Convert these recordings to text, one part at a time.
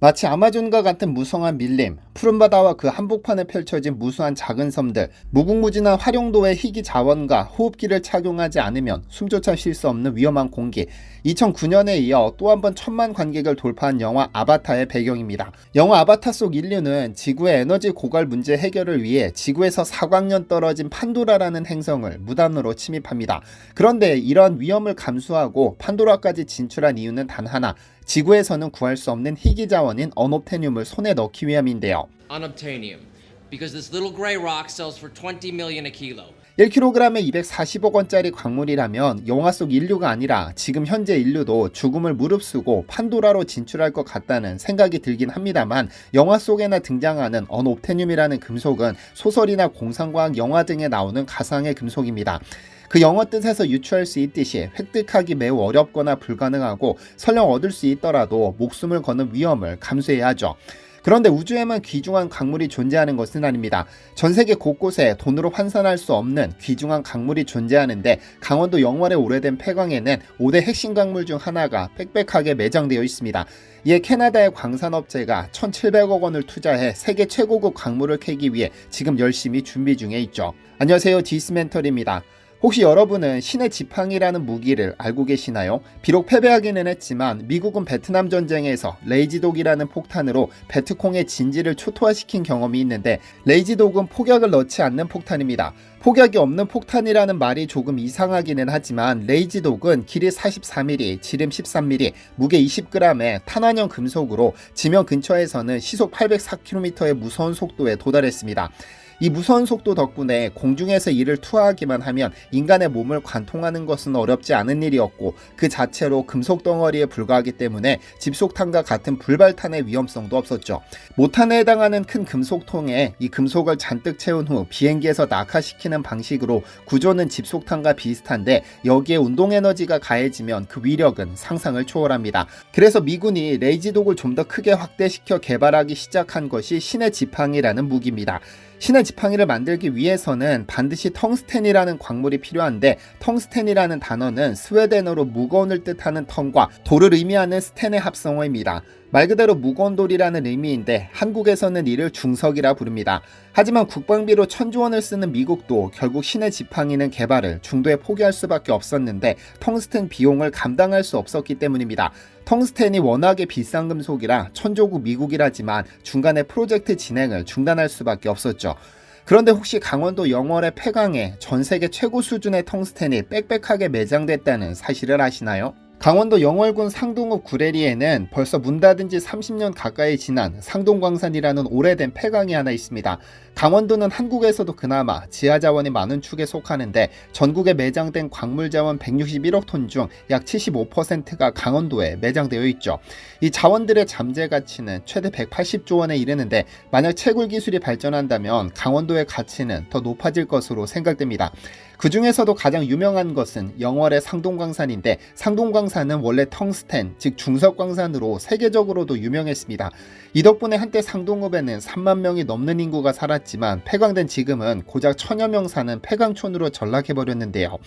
마치 아마존과 같은 무성한 밀림, 푸른 바다와 그 한복판에 펼쳐진 무수한 작은 섬들, 무궁무진한 활용도의 희귀 자원과 호흡기를 착용하지 않으면 숨조차 쉴 수 없는 위험한 공기. 2009년에 이어 또 한 번 1,000만 관객을 돌파한 영화 아바타의 배경입니다. 영화 아바타 속 인류는 지구의 에너지 고갈 문제 해결을 위해 지구에서 4광년 떨어진 판도라라는 행성을 무단으로 침입합니다. 그런데 이러한 위험을 감수하고 판도라까지 진출한 이유는 단 하나, 지구에서는 구할 수 없는 희귀 자원인 언옵테늄을 손에 넣기 위함인데요. Unobtainium, because this little gray rock sells for 20 million a kilo. 1kg에 240억 원짜리 광물이라면 영화 속 인류가 아니라 지금 현재 인류도 죽음을 무릅쓰고 판도라로 진출할 것 같다는 생각이 들긴 합니다만, 영화 속에나 등장하는 언옵테늄이라는 금속은 소설이나 공상과학 영화 등에 나오는 가상의 금속입니다. 그 영어 뜻에서 유추할 수 있듯이 획득하기 매우 어렵거나 불가능하고 설령 얻을 수 있더라도 목숨을 거는 위험을 감수해야 하죠. 그런데 우주에만 귀중한 광물이 존재하는 것은 아닙니다. 전 세계 곳곳에 돈으로 환산할 수 없는 귀중한 광물이 존재하는데, 강원도 영월의 오래된 폐광에는 5대 핵심 광물 중 하나가 빽빽하게 매장되어 있습니다. 이에 캐나다의 광산업체가 1,700억 원을 투자해 세계 최고급 광물을 캐기 위해 지금 열심히 준비 중에 있죠. 안녕하세요, 디스멘털입니다. 혹시 여러분은 신의 지팡이라는 무기를 알고 계시나요? 비록 패배하기는 했지만 미국은 베트남 전쟁에서 레이지독이라는 폭탄으로 베트콩의 진지를 초토화시킨 경험이 있는데, 레이지독은 폭약을 넣지 않는 폭탄입니다. 폭약이 없는 폭탄이라는 말이 조금 이상하기는 하지만, 레이지독은 길이 44mm, 지름 13mm, 무게 20g의 탄환형 금속으로 지면 근처에서는 시속 804km의 무서운 속도에 도달했습니다. 이 무서운 속도 덕분에 공중에서 이를 투하하기만 하면 인간의 몸을 관통하는 것은 어렵지 않은 일이었고, 그 자체로 금속 덩어리에 불과하기 때문에 집속탄과 같은 불발탄의 위험성도 없었죠. 모탄에 해당하는 큰 금속통에 이 금속을 잔뜩 채운 후 비행기에서 낙하시키는 방식으로 구조는 집속탄과 비슷한데, 여기에 운동에너지가 가해지면 그 위력은 상상을 초월합니다. 그래서 미군이 레이지독을 좀 더 크게 확대시켜 개발하기 시작한 것이 신의 지팡이라는 무기입니다. 신의 지팡이를 만들기 위해서는 반드시 텅스텐이라는 광물이 필요한데, 텅스텐이라는 단어는 스웨덴어로 무거운을 뜻하는 텅과 돌을 의미하는 스텐의 합성어입니다. 말 그대로 무거운 돌이라는 의미인데 한국에서는 이를 중석이라 부릅니다. 하지만 국방비로 1,000조 원을 쓰는 미국도 결국 신의 지팡이는 개발을 중도에 포기할 수밖에 없었는데, 텅스텐 비용을 감당할 수 없었기 때문입니다. 텅스텐이 워낙에 비싼 금속이라 천조국 미국이라지만 중간에 프로젝트 진행을 중단할 수밖에 없었죠. 그런데 혹시 강원도 영월의 폐광에 전 세계 최고 수준의 텅스텐이 빽빽하게 매장됐다는 사실을 아시나요? 강원도 영월군 상동읍 구례리에는 벌써 문 닫은 지 30년 가까이 지난 상동광산이라는 오래된 폐광이 하나 있습니다. 강원도는 한국에서도 그나마 지하자원이 많은 축에 속하는데, 전국에 매장된 광물자원 161억 톤 중 약 75%가 강원도에 매장되어 있죠. 이 자원들의 잠재 가치는 최대 180조 원에 이르는데, 만약 채굴 기술이 발전한다면 강원도의 가치는 더 높아질 것으로 생각됩니다. 그 중에서도 가장 유명한 것은 영월의 상동광산인데, 상동광산은 원래 텅스텐, 즉 중석광산으로 세계적으로도 유명했습니다. 이 덕분에 한때 상동읍에는 3만 명이 넘는 인구가 살았지만, 폐광된 지금은 고작 1,000여 명 사는 폐광촌으로 전락해버렸는데요.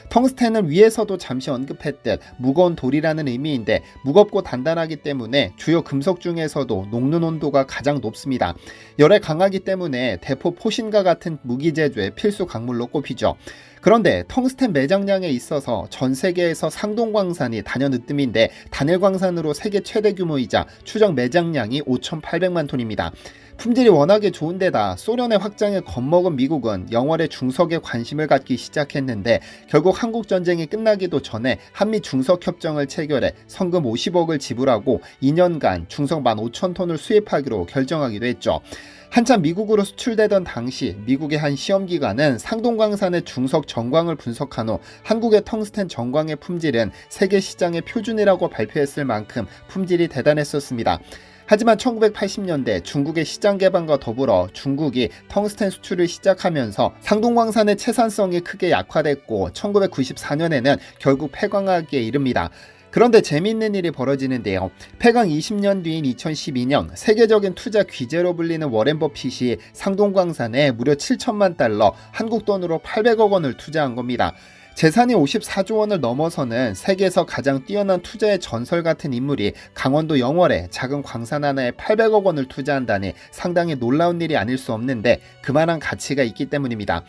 텅스텐은 위에서도 잠시 언급했듯 무거운 돌이라는 의미인데, 무겁고 단단하기 때문에 주요 금속 중에서도 녹는 온도가 가장 높습니다. 열에 강하기 때문에 대포 포신과 같은 무기 제조의 필수 광물로 꼽히죠. 그런데 텅스텐 매장량에 있어서 전 세계에서 상동광산이 단연 으뜸인데, 단일광산으로 세계 최대 규모이자 추정 매장량이 5,800만 톤입니다. 품질이 워낙에 좋은데다 소련의 확장에 겁먹은 미국은 영월의 중석에 관심을 갖기 시작했는데, 결국 한국전쟁이 끝나기도 전에 한미 중석협정을 체결해 성금 50억을 지불하고 2년간 중석 15,000톤을 수입하기로 결정하기도 했죠. 한참 미국으로 수출되던 당시 미국의 한 시험기관은 상동광산의 중석 정광을 분석한 후 한국의 텅스텐 정광의 품질은 세계 시장의 표준이라고 발표했을 만큼 품질이 대단했었습니다. 하지만 1980년대 중국의 시장 개방과 더불어 중국이 텅스텐 수출을 시작하면서 상동광산의 채산성이 크게 약화됐고, 1994년에는 결국 폐광하기에 이릅니다. 그런데 재미있는 일이 벌어지는데요. 폐광 20년 뒤인 2012년 세계적인 투자 귀재로 불리는 워렌 버핏이 상동광산에 무려 $7천만, 한국 돈으로 800억 원을 투자한 겁니다. 재산이 54조 원을 넘어서는 세계에서 가장 뛰어난 투자의 전설 같은 인물이 강원도 영월에 작은 광산 하나에 800억 원을 투자한다니 상당히 놀라운 일이 아닐 수 없는데 그만한 가치가 있기 때문입니다.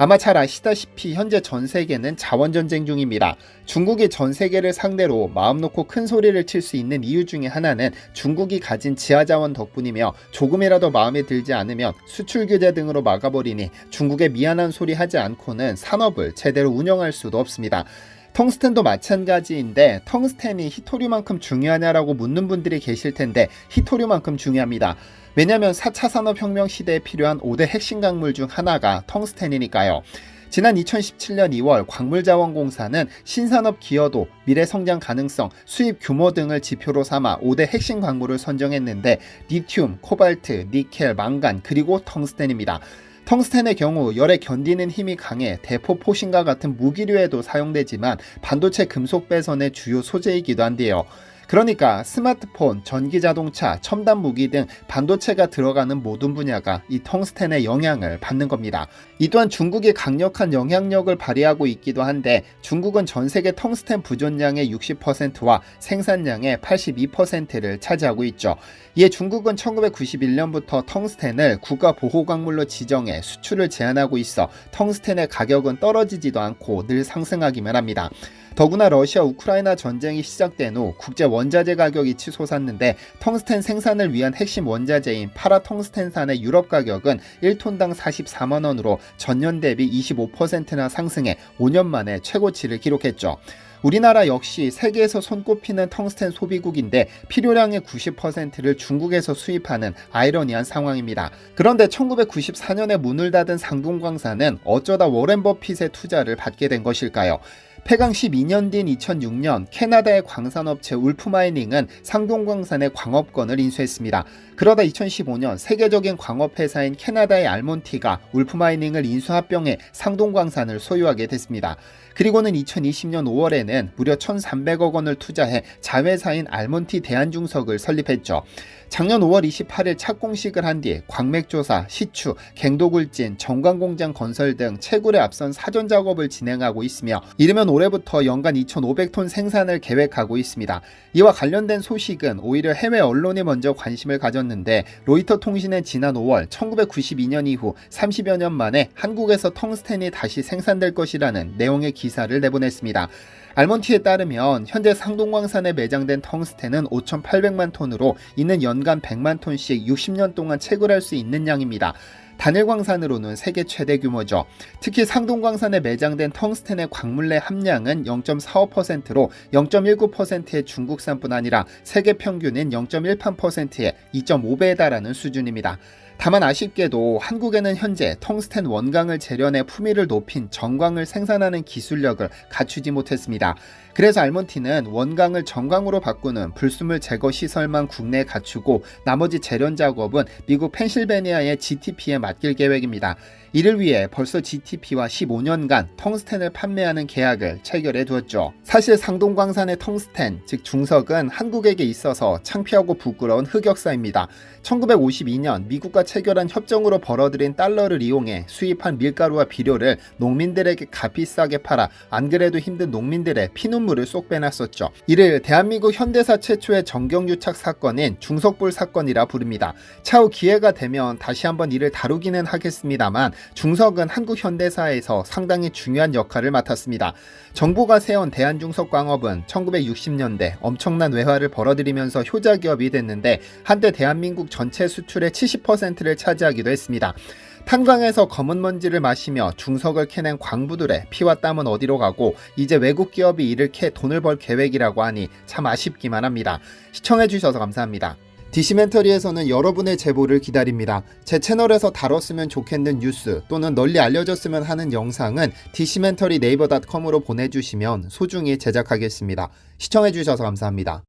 아마 잘 아시다시피 현재 전 세계는 자원전쟁 중입니다. 중국이 전 세계를 상대로 마음 놓고 큰 소리를 칠 수 있는 이유 중에 하나는 중국이 가진 지하자원 덕분이며 조금이라도 마음에 들지 않으면 수출 규제 등으로 막아버리니 중국에 미안한 소리 하지 않고는 산업을 제대로 운영할 수도 없습니다. 텅스텐도 마찬가지인데 텅스텐이 히토류만큼 중요하냐라고 묻는 분들이 계실 텐데 히토류만큼 중요합니다. 왜냐하면 4차 산업혁명 시대에 필요한 5대 핵심 광물 중 하나가 텅스텐이니까요. 지난 2017년 2월 광물자원공사는 신산업 기여도, 미래 성장 가능성, 수입 규모 등을 지표로 삼아 5대 핵심 광물을 선정했는데 리튬, 코발트, 니켈, 망간 그리고 텅스텐입니다. 텅스텐의 경우 열에 견디는 힘이 강해 대포 포신과 같은 무기류에도 사용되지만 반도체 금속 배선의 주요 소재이기도 한데요. 그러니까 스마트폰, 전기자동차, 첨단 무기 등 반도체가 들어가는 모든 분야가 이 텅스텐의 영향을 받는 겁니다. 이 또한 중국이 강력한 영향력을 발휘하고 있기도 한데 중국은 전 세계 텅스텐 부존량의 60%와 생산량의 82%를 차지하고 있죠. 이에 중국은 1991년부터 텅스텐을 국가보호광물로 지정해 수출을 제한하고 있어 텅스텐의 가격은 떨어지지도 않고 늘 상승하기만 합니다. 더구나 러시아 우크라이나 전쟁이 시작된 후 국제 원자재 가격이 치솟았는데 텅스텐 생산을 위한 핵심 원자재인 파라텅스텐산의 유럽 가격은 1톤당 44만 원으로 전년 대비 25%나 상승해 5년 만에 최고치를 기록했죠. 우리나라 역시 세계에서 손꼽히는 텅스텐 소비국인데 필요량의 90%를 중국에서 수입하는 아이러니한 상황입니다. 그런데 1994년에 문을 닫은 상동광산은 어쩌다 워렌 버핏의 투자를 받게 된 것일까요? 폐광 12년 뒤인 2006년 캐나다의 광산업체 울프마이닝은 상동광산의 광업권을 인수했습니다. 그러다 2015년 세계적인 광업회사인 캐나다의 알몬티가 울프마이닝을 인수합병해 상동광산을 소유하게 됐습니다. 그리고는 2020년 5월에는 무려 1,300억 원을 투자해 자회사인 알몬티 대한중석을 설립했죠. 작년 5월 28일 착공식을 한 뒤 광맥조사, 시추, 갱도굴진, 정관공장 건설 등 채굴에 앞선 사전 작업을 진행하고 있으며 이르면 올해부터 연간 2,500톤 생산을 계획하고 있습니다. 이와 관련된 소식은 오히려 해외 언론이 먼저 관심을 가졌는데 로이터 통신은 지난 5월 1992년 이후 30여 년 만에 한국에서 텅스텐이 다시 생산될 것이라는 내용의 기사를 내보냈습니다. 알몬티에 따르면 현재 상동광산에 매장된 텅스텐은 5,800만 톤으로 이는 연간 100만 톤씩 60년 동안 채굴할 수 있는 양입니다. 단일 광산으로는 세계 최대 규모죠. 특히 상동광산에 매장된 텅스텐의 광물내 함량은 0.45%로 0.19%의 중국산뿐 아니라 세계 평균인 0.18%의 2.5배에 달하는 수준입니다. 다만 아쉽게도 한국에는 현재 텅스텐 원광을 재련해 품위를 높인 정광을 생산하는 기술력을 갖추지 못했습니다. 그래서 알몬티는 원광을 정광으로 바꾸는 불순물 제거 시설만 국내에 갖추고 나머지 재련 작업은 미국 펜실베니아의 GTP에 맡길 계획입니다. 이를 위해 벌써 GTP와 15년간 텅스텐을 판매하는 계약을 체결해 두었죠. 사실 상동광산의 텅스텐, 즉 중석은 한국에게 있어서 창피하고 부끄러운 흑역사입니다. 1952년 미국과 체결한 협정으로 벌어들인 달러를 이용해 수입한 밀가루와 비료를 농민들에게 값비싸게 팔아 안 그래도 힘든 농민들의 피눈물을 쏙 빼놨었죠. 이를 대한민국 현대사 최초의 정경유착 사건인 중석불 사건이라 부릅니다. 차후 기회가 되면 다시 한번 이를 다루기는 하겠습니다만 중석은 한국 현대사에서 상당히 중요한 역할을 맡았습니다. 정부가 세운 대한중석광업은 1960년대 엄청난 외화를 벌어들이면서 효자기업이 됐는데 한때 대한민국 전체 수출의 70%를 차지하기도 했습니다. 탄광에서 검은 먼지를 마시며 중석을 캐낸 광부들의 피와 땀은 어디로 가고 이제 외국 기업이 이를 캐 돈을 벌 계획이라고 하니 참 아쉽기만 합니다. 시청해주셔서 감사합니다. 디시멘터리에서는 여러분의 제보를 기다립니다. 제 채널에서 다뤘으면 좋겠는 뉴스 또는 널리 알려졌으면 하는 영상은 디시멘터리 네이버.com으로 보내주시면 소중히 제작하겠습니다. 시청해주셔서 감사합니다.